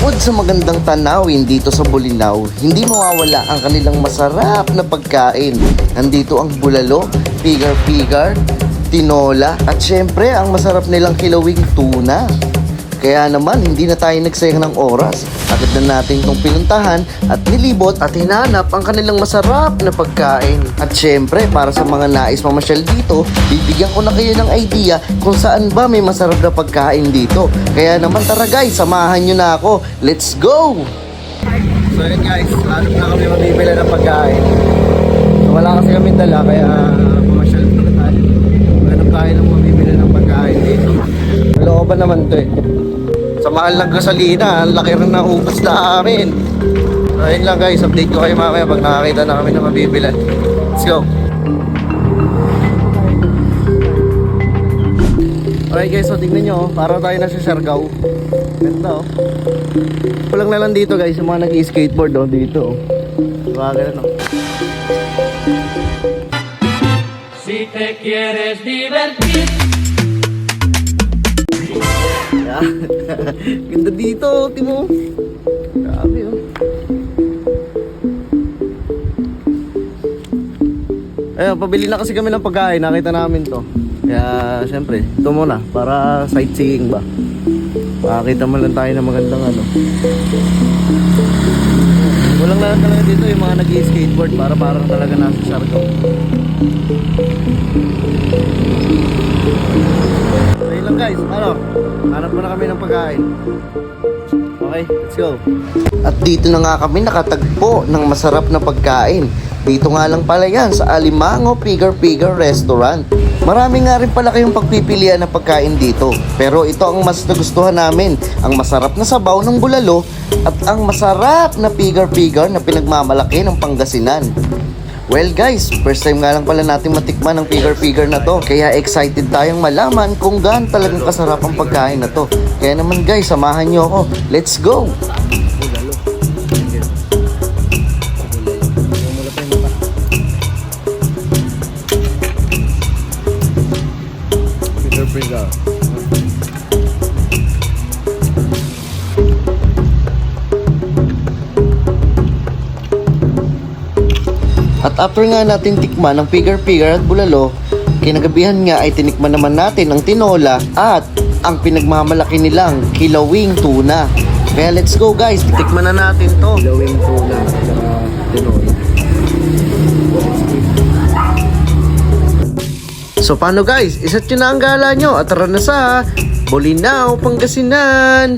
Bukod sa magandang tanawin dito sa Bolinao, hindi mawawala ang kanilang masarap na pagkain. Nandito ang bulalo, pigar-pigar, tinola, at syempre ang masarap nilang kilawing tuna. Kaya naman hindi na tayo nagsayang ng oras. Agad na natin itong pinuntahan at nilibot at hinanap ang kanilang masarap na pagkain. At syempre para sa mga nais mamasyal dito, bibigyan ko na kayo ng idea kung saan ba may masarap na pagkain dito. Kaya naman tara guys, samahan nyo na ako. Let's go! So yun guys, hanap na kami mabibili ng pagkain. So, wala kasi kami dala kaya mamasyal dito tayo. Hanap tayo ng mabibili ng pagkain dito. Malooban naman to eh. Sa mahal ng gasolina, ang laki rin na ubos na amin. So ayun lang guys, update ko kayo mamaya pag nakakita na kami na mabibilan. Let's go! Okay guys, so tingnan nyo, para tayo na sa Siargao. Ganda oh. Kulang na lang dito guys, yung mga nag-skateboard oh, dito oh. Diba ganun oh. Si te quieres divertir. Ganda dito, Timo. Grabe oh. Ayun, pabili na kasi kami ng pagkain, nakita namin to. Kaya syempre, ito muna para sightseeing ba. Makakita mo lang tayo ng magandang ano. Walang lang talaga dito yung mga nag-skateboard para parang talaga nasa Siargao. Okay lang guys, ano? Hanap mo na kami ng pagkain. Okay, let's go. At dito na nga kami nakatagpo ng masarap na pagkain. Dito nga lang pala yan sa Alimango Pigar-Pigar Restaurant. Marami nga rin pala kayong pagpipilian ng pagkain dito. Pero ito ang mas nagustuhan namin. Ang masarap na sabaw ng bulalo at ang masarap na pigar-pigar na pinagmamalaki ng Pangasinan. Well guys, first time nga lang pala natin matikman ang pigar-pigar na to. Kaya excited tayong malaman kung gaano talagang kasarap ang pagkain na to. Kaya naman guys, samahan nyo ako. Let's go! Pigar-pigar. At after nga natin tikman ang pigar-pigar at bulalo, kinagabihan nga ay tinikman naman natin ang tinola at ang pinagmamalaki nilang kilawing tuna. Kaya let's go guys, tikman na natin to. Kilawing tuna at tinola. So paano guys, isa't yun na ang gala nyo at tara na sa Bolinao, Pangasinan.